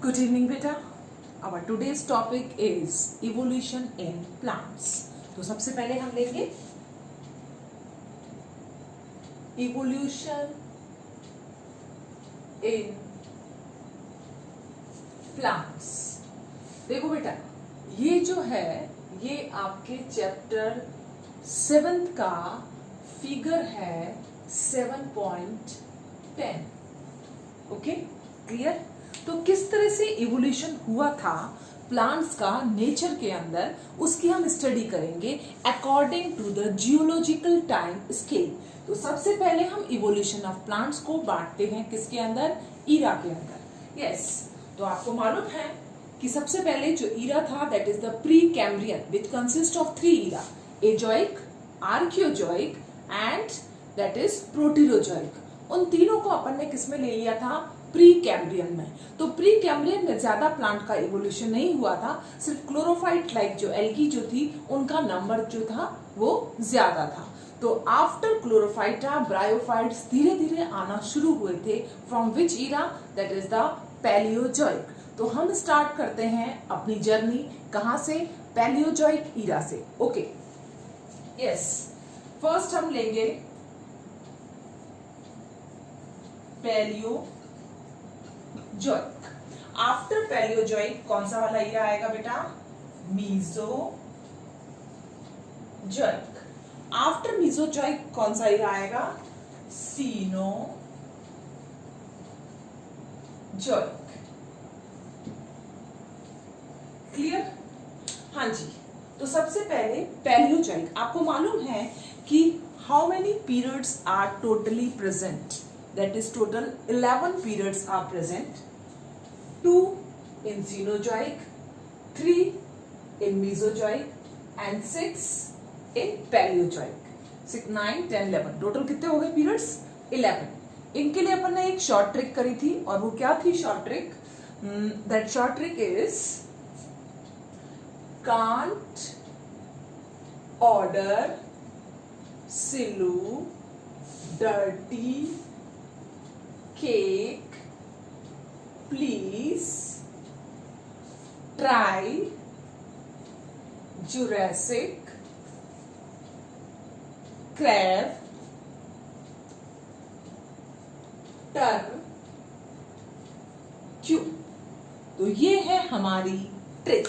Good evening, beta. Our today's topic is evolution in plants. तो सबसे पहले हम लेंगे evolution in plants. देखो बेटा, ये जो है ये आपके चैप्टर 7th का फिगर है 7.10. Okay, clear? तो किस तरह से इवोल्यूशन हुआ था प्लांट्स का नेचर के अंदर, उसकी हम स्टडी करेंगे according to the geological time scale. तो सबसे पहले हम इवोल्यूशन ऑफ प्लांट्स को बांटते हैं किसके अंदर? ईरा के अंदर. यस, तो आपको मालूम है कि सबसे पहले जो ईरा था that is the Precambrian which consist of 3 era, Azoic, Archaeozoic and that is Proterozoic. उन तीनों को अपन ने किसमें ले लिया था? प्री कैम्ब्रियन में. तो प्री कैम्ब्रियन में ज्यादा प्लांट का इवोल्यूशन नहीं हुआ था, सिर्फ क्लोरोफाइट लाइक जो एल्गी जो थी उनका नंबर जो था वो ज्यादा था. तो आफ्टर क्लोरोफाइटा ब्रायोफाइट्स धीरे धीरे आना शुरू हुए थे. From which era? That is the Paleozoic. तो हम स्टार्ट करते हैं अपनी जर्नी कहां से? पैलियोजोइक ईरा से. ओके, यस, फर्स्ट हम लेंगे पैलियोजोइक. आफ्टर पैलियोजोइक कौन सा वाला ईरा आएगा बेटा? मीजोजोइक. आफ्टर मीजोजोइक कौन सा ईरा आएगा? सीनोजोइक. क्लियर? हाँ जी. तो सबसे पहले पैलियोजोइक. आपको मालूम है कि how many periods are totally present? That is total 11 periods are present. 2 in Cenozoic, 3 in Mesozoic and 6 in Paleozoic. 6, 9, 10, 11. Total कितने हो गए periods? 11. इनके लिए अपन ने एक शॉर्ट ट्रिक करी थी और वो क्या थी short trick? That short trick is can't order silu dirty cake, please try Jurassic crab turn Q. तो ये है हमारी ट्रिक.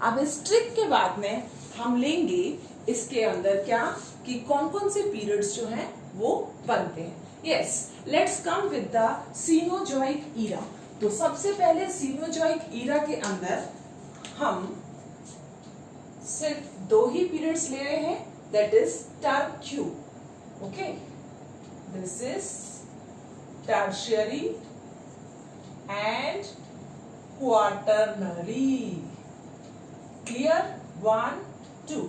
अब इस ट्रिक के बाद में हम लेंगे इसके अंदर क्या कि कौन कौन से पीरियड्स जो हैं वो बनते हैं. Yes, let's come with the Cenozoic era. तो सबसे पहले Cenozoic era के अंदर हम सिर्फ 2 ही पीरियड्स ले रहे हैं, that is Tertiary. Okay, this is Tertiary and Quaternary. Clear? 1, 2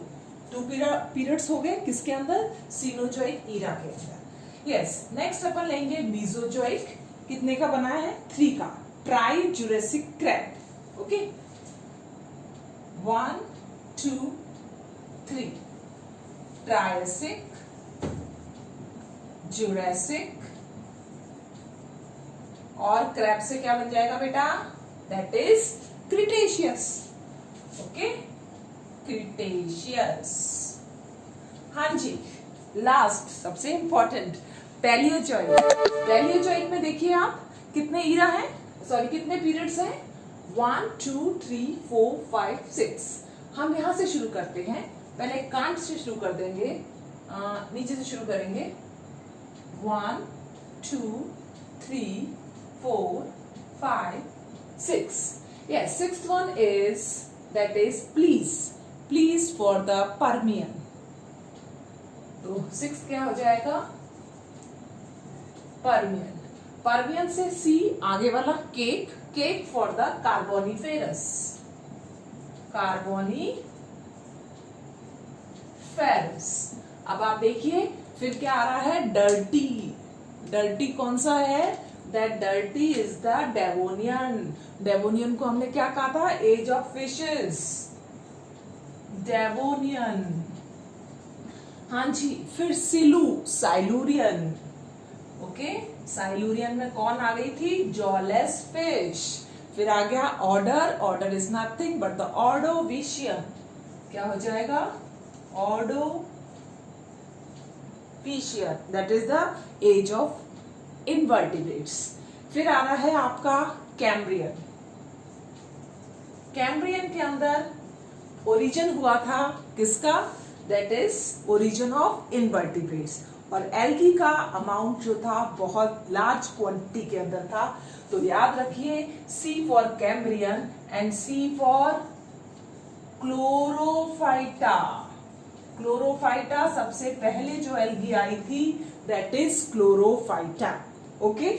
periods हो गए किसके अंदर? Cenozoic era के अंदर. यस, नेक्स्ट अपन लेंगे मीजोजोइक. कितने का बना है? 3 का. Try Jurassic crab. Okay, 1, 2, 3. Triassic, Jurassic और क्रैब से क्या बन जाएगा बेटा? That is Cretaceous. Okay, Cretaceous. हाँ जी, लास्ट सबसे इंपॉर्टेंट पैलियोजोइक. पैलियोजोइक में देखिए आप कितने ईरा हैं, सॉरी कितने पीरियड्स हैं? 1, 2, 3, 4, 5, 6. हम यहां से शुरू करते हैं. पहले कांट से शुरू कर देंगे, नीचे से शुरू करेंगे. 1, 2, 3, 4, 5, 6. Yes, 6th one is that is please for the Permian. तो 6 क्या हो जाएगा? पर्मियन. पर्मियन से सी आगे वाला केक फॉर द कार्बोनिफेरस. अब आप देखिए फिर क्या आ रहा है? डर्टी कौन सा है? That dirty is the Devonian. Devonian को हमने क्या कहा था? Age of fishes. डेवोनियन. हाँ जी, फिर साइलूरियन. ओके, साइलूरियन में कौन आ गई थी? Jawless fish. फिर आ गया order, order is nothing but the Ordovician, क्या हो जाएगा, Ordovician, that is the age of invertebrates. फिर आ रहा है आपका कैम्ब्रियन। कैम्ब्रियन के अंदर ओरिजिन हुआ था किसका, that is origin of invertebrates, और एल्गी का अमाउंट जो था बहुत लार्ज क्वांटिटी के अंदर था। तो याद रखिए C for Cambrian and C for Chlorophyta. Chlorophyta सबसे पहले जो एल्गी आई थी that is Chlorophyta. Okay,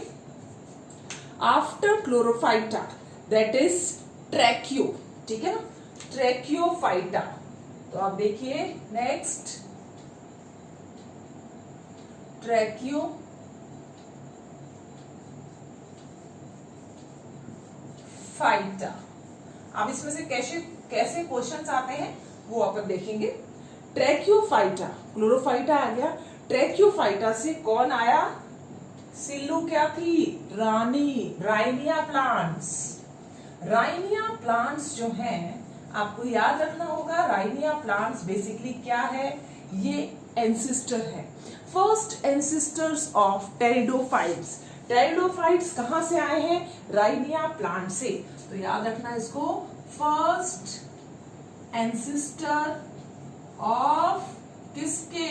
after Chlorophyta that is ट्रैक्यो, ठीक है ना, ट्रैक्योफाइटा। तो आप देखिए नेक्स्ट ट्रैक्योफाइटा। अब इसमें से कैसे कैसे क्वेश्चंस आते हैं वो अपन देखेंगे। ट्रैक्योफाइटा, क्लोरोफाइटा आ गया, ट्रैक्योफाइटा से कौन आया, सिल्लू क्या थी, रानी, राइनिया प्लांट्स। राइनिया प्लांट्स जो हैं आपको याद रखना होगा, राइनिया प्लांट्स बेसिकली क्या है, ये एंसिस्टर है, first ancestors of pteridophytes. Pteridophytes कहां से आए हैं, राइनिया प्लांट से। तो याद रखना इसको, फर्स्ट एंसिस्टर ऑफ किसके,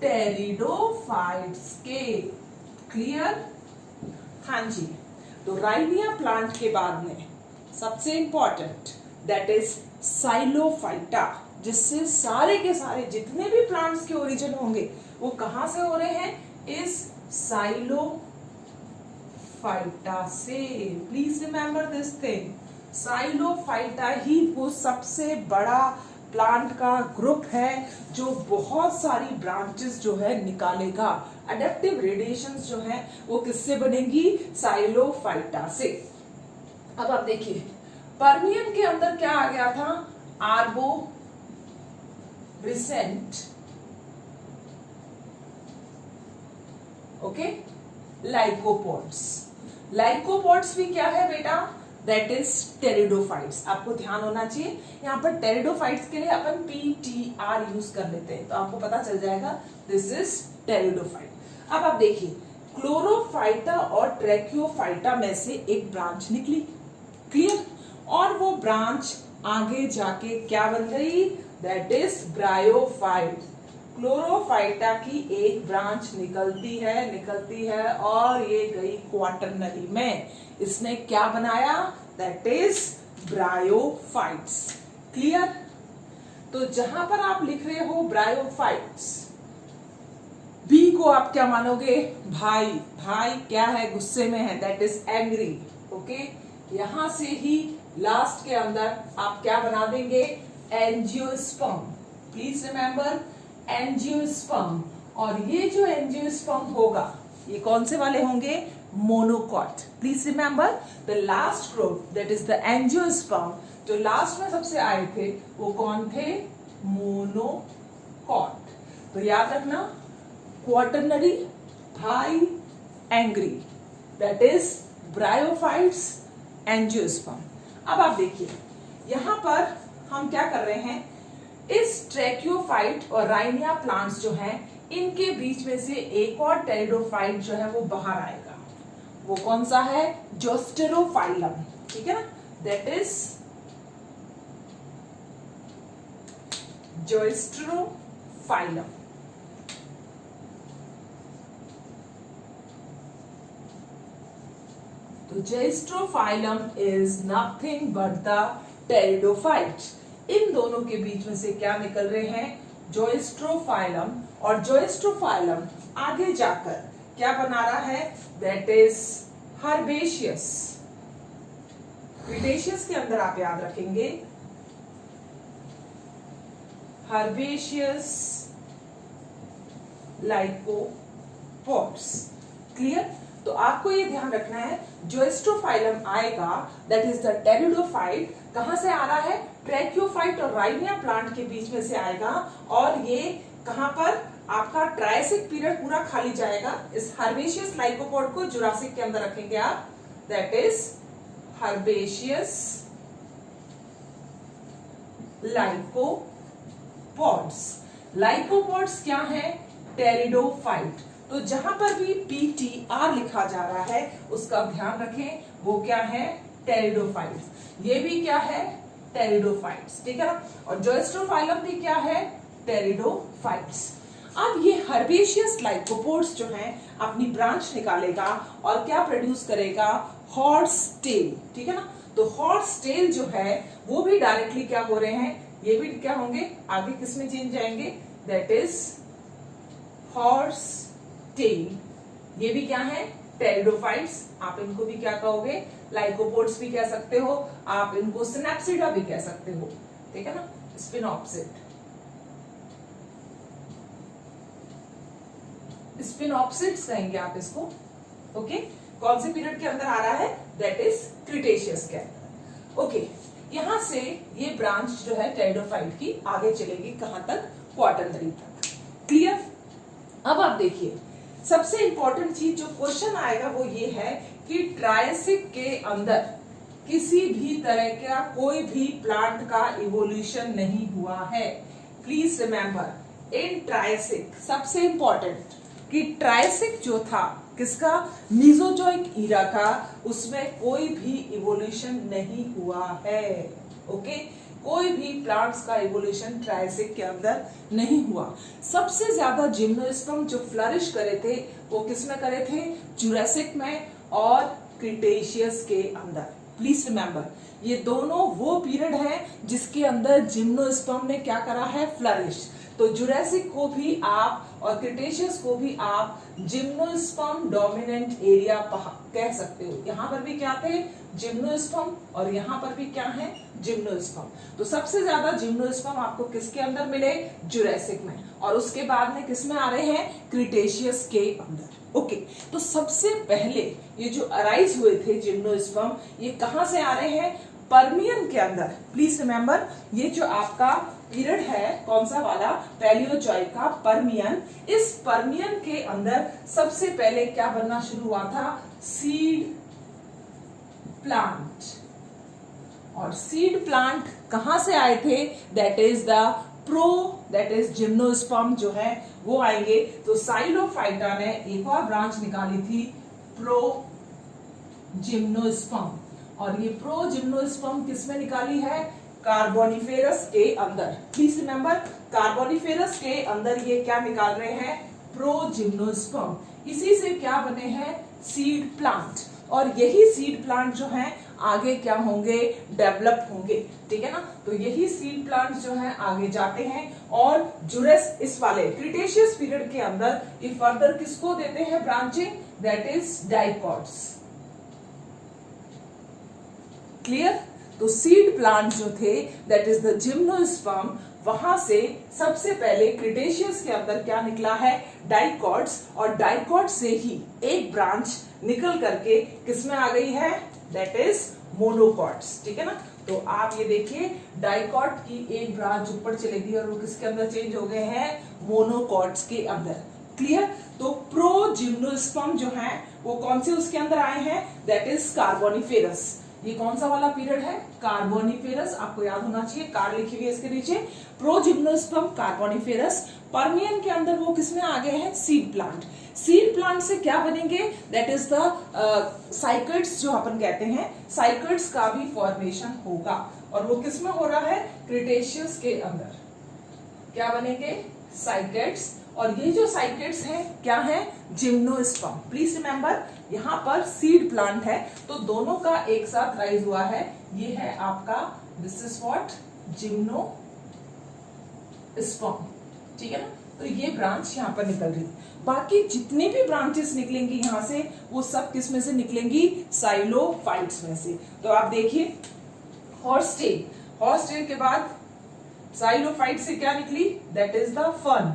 टेरिडोफाइट्स के। क्लियर, हाँ जी। तो राइनिया प्लांट के बाद में सबसे इंपॉर्टेंट दैट इज साइलोफाइटा, जिससे सारे के सारे जितने भी प्लांट्स के ओरिजिन होंगे वो कहां से हो रहे हैं, इस साइलोफाइटा से। प्लीज रिमेंबर दिस थिंग, साइलोफाइटा ही वो सबसे बड़ा प्लांट का ग्रुप है जो बहुत सारी ब्रांचेस जो है निकालेगा। अडेप्टिव रेडिएशंस जो है वो किससे बनेंगी, साइलोफाइटा से। अब आप देखिए पर्मियन के अंदर क्या आ गया था, आर्बोरिसेंट, ओके, लाइकोपोड्स। लाइकोपोड्स भी क्या है बेटा, दैट इज टेरिडोफाइट्स। आपको ध्यान होना चाहिए यहाँ पर टेरिडोफाइट्स के लिए अपन PTR यूज कर लेते हैं, तो आपको पता चल जाएगा दिस इज टेरिडोफाइट। अब आप देखिए क्लोरोफाइटा और ट्रैक्योफाइटा में से एक ब्रांच निकली, क्लियर, और वो ब्रांच आगे जाके क्या बन गई, दैट इज ब्रायोफाइट। क्लोरोफाइटा की एक ब्रांच निकलती है और ये गई क्वाटरनरी में, इसने क्या बनाया, दैट इज ब्रायोफाइट्स। क्लियर, तो जहां पर आप लिख रहे हो ब्रायोफाइट्स, बी को आप क्या मानोगे, भाई, भाई क्या है, गुस्से में है, दैट इज एंग्री। ओके, यहां से ही लास्ट के अंदर आप क्या बना देंगे, एंजियोस्पर्म। प्लीज रिमेंबर एंजियोस्पर्म, और ये जो एंजियोस्पर्म होगा ये कौन से वाले होंगे, monocot. Please remember the last group that is the angiosperm, जो लास्ट में सबसे आए थे वो कौन थे, मोनोकॉट। तो याद रखना क्वाटरनरी, भाई, angry, that is bryophytes, angiosperm. अब आप देखिए यहां पर हम क्या कर रहे हैं, इस ट्रैक्योफाइट और राइनिया प्लांट्स जो हैं इनके बीच में से एक और टेरिडोफाइट जो है वो बाहर आएगा, वो कौन सा है, जोस्टेरोफाइलम, ठीक है ना, दैट इज जोस्टेरोफाइलम। तो Zosterophyllum is nothing but the pteridophyte. इन दोनों के बीच में से क्या निकल रहे हैं, जोस्टेरोफाइलम, और जोस्टेरोफाइलम आगे जाकर क्या बना रहा है, दैट इज हर्बेशियस। क्रिटेशियस के अंदर आप याद रखेंगे हर्बेशियस लाइकोपोड्स। क्लियर, तो आपको ये ध्यान रखना है जोस्टेरोफाइलम आएगा दैट इज द टेरिडोफाइट, कहां से आ रहा है, ट्रैक्योफाइट और राइनिया प्लांट के बीच में से आएगा, और ये कहां पर आपका ट्रायसिक पीरियड पूरा खाली जाएगा। इस हर्बेशियस लाइकोपोड को जुरासिक के अंदर रखेंगे आप, दैट इज हर्बेशियस लाइकोपोड्स। लाइकोपोड्स क्या है? टेरिडोफाइट। तो जहां पर भी PTR लिखा जा रहा है उसका ध्यान रखें, वो क्या है? टेरिडोफाइट्स। ये भी क्या है? टेरिडोफाइट्स, ठीक है ना। और जोस्ट्रोफाइलम भी क्या है? टेरिडोफाइट्स। अब ये हर्बेशियस लाइकोपोड्स जो हैं अपनी ब्रांच निकालेगा और क्या प्रोड्यूस करेगा? हॉर्स टेल, ठीक है ना। तो हॉर्स टेल जो है वो भी डायरेक्टली क्या हो रहे हैं? ये भी क्या होंगे? आगे किस में चेंज जाएंगे? That is horsetail. ये भी क्या है? टेरिडोफाइट्स। आप इनको भी क्या कहोगे? लाइकोपोड्स भी कह सकते हो, आप इनको सिनेप्सिडा भी कह सकते हो, ठीक है ना। स्पिनॉप्सिड, स्पिनॉप्सिड्स कहेंगे आप इसको। ओके, कौन से पीरियड के अंदर आ रहा है? दैट इज क्रिटेशियस के अंदर। ओके, यहां से ये ब्रांच जो है टेरिडोफाइट की आगे चलेगी कहां तक? क्वाटरनरी तक। क्लियर? अब आप देखिए, सबसे इंपॉर्टेंट चीज जो क्वेश्चन आएगा वो ये है कि ट्रायसिक के अंदर किसी भी तरह का कोई भी प्लांट का इवोल्यूशन नहीं हुआ है। प्लीज रिमेंबर, इन ट्रायसिक सबसे इंपॉर्टेंट कि ट्रायसिक जो था किसका? मीजोजोइक ईरा का, उसमें कोई भी इवोल्यूशन नहीं हुआ है। ओके, कोई भी प्लांट्स का इवोल्यूशन ट्रायसिक के अंदर नहीं हुआ। सबसे ज्यादा जिम्नोस्पर्म जो फ्लरिश करे थे वो किसमें करे थे? जुरासिक में और क्रिटेशियस के अंदर। प्लीज रिमेंबर, ये दोनों वो पीरियड है जिसके अंदर जिम्नोस्पर्म ने क्या करा है? फ्लरिश। तो जुरासिक को भी आप और क्रिटेशियस को भी आप जिम्नोस्पर्म डोमिनेंट एरिया कह सकते हो। यहां पर भी क्या थे? जिम्नोस्पर्म, और यहां पर भी क्या है? जिम्नोस्पर्म। तो सबसे ज्यादा जिम्नोस्पर्म आपको किसके अंदर मिले? जुरासिक में, और उसके बाद में किस में आ रहे हैं? क्रिटेशियस के अंदर। ओके, तो सबसे पहले ये जो अराइज हुए थे जिम्नोस्पर्म, ये कहां से आ रहे हैं? पर्मियन के अंदर। प्लीज रिमेंबर, ये जो आपका पीरियड है कौन सा वाला? पैलियोजोइक का, पर्मियन। इस पर्मियन के अंदर सबसे पहले क्या बनना शुरू हुआ था? Seed plant. और सीड प्लांट कहां से आए थे? That is that is gymnosperm जो है वो आएंगे। तो साइलोफाइटा ने एक और ब्रांच निकाली थी, प्रो जिम्नोस्पर्म। और ये प्रो जिम्नोस्पर्म किसमें निकाली है? कार्बोनिफेरस के अंदर। प्लीज रिमेंबर, कार्बोनिफेरस के अंदर ये क्या निकाल रहे हैं? Pro gymnosperm. इसी से क्या बने हैं? Seed plant. और यही सीड प्लांट जो है आगे क्या होंगे? डेवलप होंगे, ठीक है ना। तो यही सीड प्लांट जो है आगे जाते हैं और जुरेस इस वाले क्रिटेशियस पीरियड के अंदर ये फर्दर किसको देते हैं branching? That is dicots. Clear? तो सीड प्लांट जो थे दैट इज द जिम्नोस्पर्म, वहां से सबसे पहले क्रिटेशियस के अंदर क्या निकला है? डाइकॉट्स। और डाइकॉट से ही एक ब्रांच निकल करके किसमें आ गई है? दैट इज मोनोकॉट्स, ठीक है ना। तो आप ये देखिए, डाइकॉट की एक ब्रांच ऊपर चलेगी और वो किसके अंदर चेंज हो गए हैं? मोनोकॉट्स के अंदर। क्लियर? तो प्रो जिम्नोस्पर्म जो है वो कौन से उसके अंदर आए हैं? That is Carboniferous. ये कौन सा वाला पीरियड है? कार्बोनिफेरस। आपको याद होना चाहिए, कार लिखी हुई है इसके नीचे। प्रोजिम्नोस्पर्म, कार्बोनिफेरस। पर्मियन के अंदर वो किसमें आ गए हैं? Seed plant. सीड प्लांट से क्या बनेंगे? दैट इज द साइकट्स जो अपन कहते हैं, साइकट्स का भी फॉर्मेशन होगा। और वो किसमें हो रहा है? क्रिटेशियस के अंदर। क्या बनेंगे? साइकट्स। और ये जो साइकट्स हैं क्या है? जिम्नोस्पर्म। प्लीज रिमेंबर, यहां पर सीड प्लांट है तो दोनों का एक साथ राइज हुआ है। ये है आपका, दिस इज व्हाट? जिम्नोस्पर्म, ठीक है ना। तो ये ब्रांच यहाँ पर निकल रही। बाकी जितनी भी ब्रांचेस निकलेंगी यहां से वो सब किस में से निकलेंगी? साइलोफाइट्स में से। तो आप देखिए, हॉर्सटेल, हॉर्सटेल के बाद साइलोफाइट से क्या निकली? That is the fern.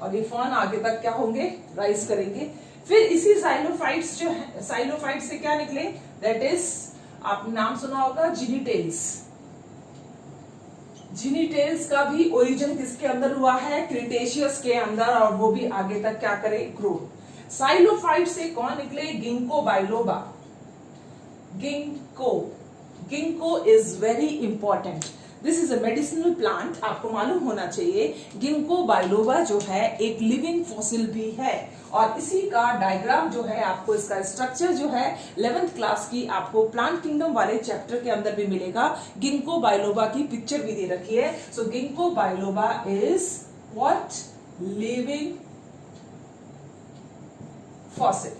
और ये फर्न आगे तक क्या होंगे? राइज करेंगे। फिर इसी साइलोफाइट्स जो है, साइलोफाइट से क्या निकले? दैट इज, आपने नाम सुना होगा, जिनीटेल्स। जिनीटेल्स का भी ओरिजिन किसके अंदर हुआ है? क्रिटेशियस के अंदर। और वो भी आगे तक क्या करे? ग्रो। साइलोफाइट से कौन निकले? Ginkgo biloba. Ginkgo. Ginkgo is very important. This is a medicinal plant, आपको मालूम होना चाहिए। गिंको बाइलोबा जो है एक लिविंग फॉसिल भी है, और इसी का डायग्राम जो है, आपको इसका स्ट्रक्चर जो है 11th क्लास की आपको प्लांट किंगडम वाले चैप्टर के अंदर भी मिलेगा। गिंको बाइलोबा की पिक्चर भी दे रखी है। So ginkgo biloba is what? Living fossil.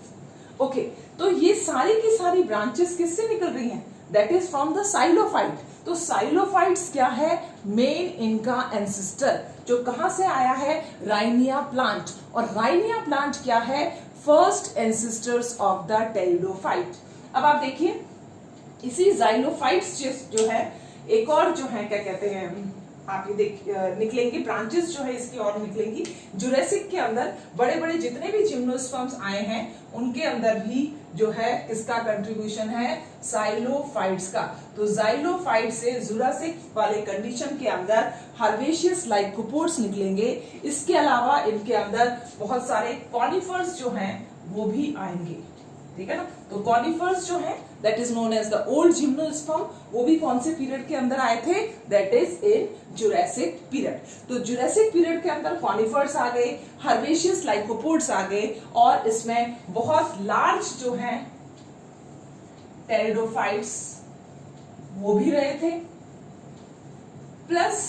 Okay, तो ये सारी की सारी ब्रांचेस किससे निकल रही हैं? That is from the psilophyte. तो साइलोफाइट्स क्या है? मेन इनका एंसेस्टर जो कहां से आया है? Rhynia plant. और राइनिया प्लांट क्या है? First ancestors of the pteridophyte. अब आप देखिए, इसी जाइलोफाइट्स जो है, एक और जो है क्या कहते हैं, आप ये निकलेंगी ब्रांचेस जो है इसकी और निकलेंगी। जुरेसिक के अंदर बड़े बड़े जितने भी जिम्नोस्पर्म्स आए हैं उनके अंदर भी जो है किसका कंट्रीब्यूशन है? साइलोफाइट्स का। तो जाइलोफाइट से जुरासिक वाले कंडीशन के अंदर हर्बेशियस लाइकोपोड्स निकलेंगे। इसके अलावा इनके अंदर बहुत सारे कॉनिफर्स जो हैं वो भी आएंगे, ठीक है ना। तो कॉनिफर्स जो है that is known as the old gymnosperm, वो भी कौन से पीरियड के अंदर आए थे? That is in Jurassic period. तो जुरासिक पीरियड के अंदर कॉनिफर्स आ गए, हर्बेशियस लाइकोपोड्स आ गए, और इसमें बहुत लार्ज जो है टेरिडोफाइट्स वो भी रहे थे, प्लस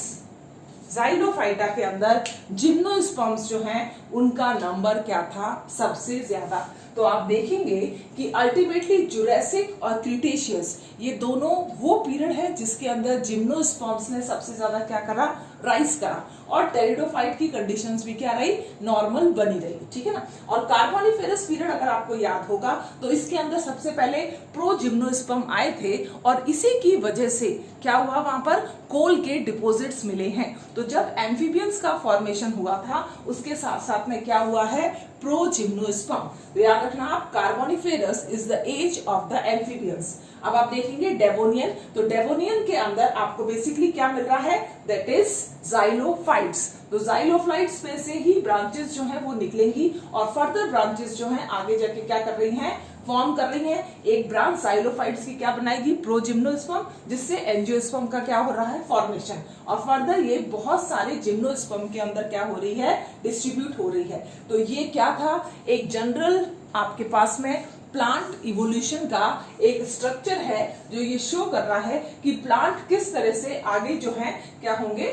जाइलोफाइटा के अंदर जिम्नोस्पर्म्स जो हैं उनका नंबर क्या था? सबसे ज्यादा। तो आप देखेंगे कि अल्टीमेटली जुरासिक और क्रिटेशियस ये दोनों वो पीरियड है जिसके अंदर जिम्नोस्पर्म्स ने सबसे ज्यादा क्या करा? राइज करा, और टेरिडोफाइट की कंडीशंस भी क्या रही? नॉर्मल बनी रही, ठीक है ना। और कार्बोनिफेरस पीरियड अगर आपको याद होगा तो इसके अंदर सबसे पहले प्रो जिम्नोस्पर्म आए थे, और इसी की वजह से क्या हुआ? वहां पर कोल के डिपॉजिट्स मिले हैं। तो जब एम्फीबियंस का फॉर्मेशन हुआ था उसके साथ साथ में क्या हुआ है? Pro gymnosperm. तो याद रखना आप, Carboniferous is the age of the amphibians. अब आप देखेंगे डेवोनियन, तो डेवोनियन के अंदर आपको बेसिकली क्या मिल रहा है? That is xylophytes. तो जाइलोफाइट्स में से ही ब्रांचेस जो हैं वो निकलेंगी, और फर्दर ब्रांचेस जो हैं आगे जाके क्या कर रही हैं? फॉर्म कर रही हैं। एक ब्रांच जाइलोफाइट्स की क्या बनाएगी? प्रोजिम्नोस्पर्म, जिससे एंजियोस्पर्म का क्या हो रहा है? फॉर्मेशन। और फर्दर ये बहुत सारे जिम्नोस्पर्म के अंदर क्या हो रही है? डिस्ट्रीब्यूट हो रही है। तो ये क्या था? एक जनरल आपके पास में प्लांट इवोल्यूशन का एक स्ट्रक्चर है जो ये शो कर रहा है कि प्लांट किस तरह से आगे जो है क्या होंगे?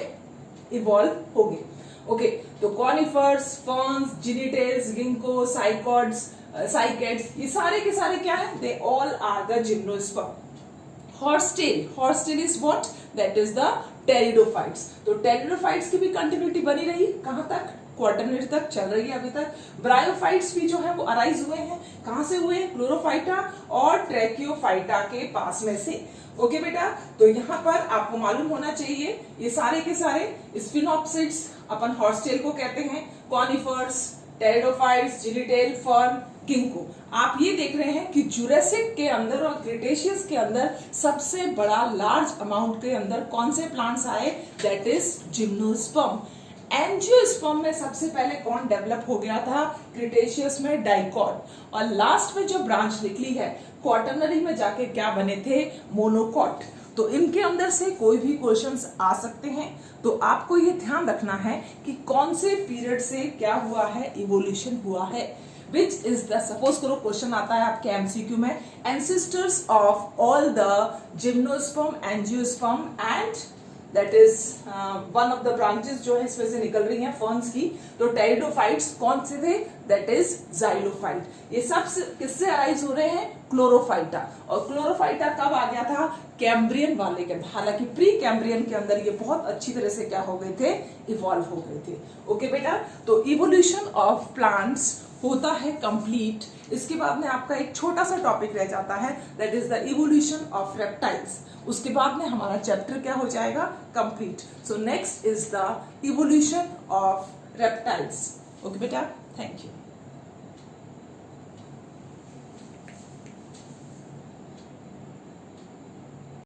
इवॉल्व होंगे। ओके, तो conifers, ferns, gnetales, ginkgo, cycads, cycads, ये सारे के सारे क्या है? They all are the gymnosperm. Horsetail, horsetail is what? That is the pteridophytes. तो टेरिडोफाइट्स की भी कंटिन्यूटी बनी रही, कहां तक? क्वार्टरनेट तक चल रही है अभी तक। ब्रायोफाइट्स भी जो है वो अराइज हुए हैं, कहां से हुए हैं? क्लोरोफाइटा और ट्रैकियोफाइटा के पास में से। ओके बेटा, तो यहाँ पर आपको मालूम होना चाहिए ये सारे के सारे स्फिनोप्सिड्स अपन हॉर्सटेल को कहते हैं, कॉनिफर्स, टेरिडोफाइट्स, जिलिटेल, फर्न, गिंको। आप ये देख रहे हैं कि जुरासिक के अंदर और क्रिटेशियस के अंदर सबसे बड़ा लार्ज अमाउंट के अंदर कौन से प्लांट्स आए? That is gymnosperm. एंजियोस्पर्म में सबसे पहले कौन डेवलप हो गया था? क्रिटेशियस में डाइकॉट। और लास्ट में जो ब्रांच निकली है क्वार्टरनरी में जाके क्या बने थे? मोनोकॉट। तो इनके अंदर से कोई भी क्वेश्चंस आ सकते हैं, तो आपको ये ध्यान रखना है कि कौन से पीरियड से क्या हुआ है? इवोल्यूशन हुआ है। विच इज द, सपोज करो क्वेश्चन आता है आपके एमसीक्यू में, ancestors of all the gymnosperm, angiosperm and that is one of the branches जो है इसमें से निकल रही हैं फर्न्स की। तो टेरिडोफाइट्स कौन से थे? That is xylophyte. ये सब किससे अराइज हो रहे हैं? क्लोरोफाइटा। और क्लोरोफाइटा कब आ गया था? कैम्ब्रियन वाले के अंदर। हालांकि प्री कैम्ब्रियन के अंदर ये बहुत अच्छी तरह से क्या हो गए थे? इवॉल्व हो गए थे। ओके बेटा, तो इवोल्यूशन ऑफ प्लांट्स होता है कंप्लीट। इसके बाद में आपका एक छोटा सा टॉपिक रह जाता है, that is the evolution of reptiles. उसके बाद में हमारा चैप्टर क्या हो जाएगा? Complete. So next is the evolution of reptiles. Okay बेटा, थैंक यू।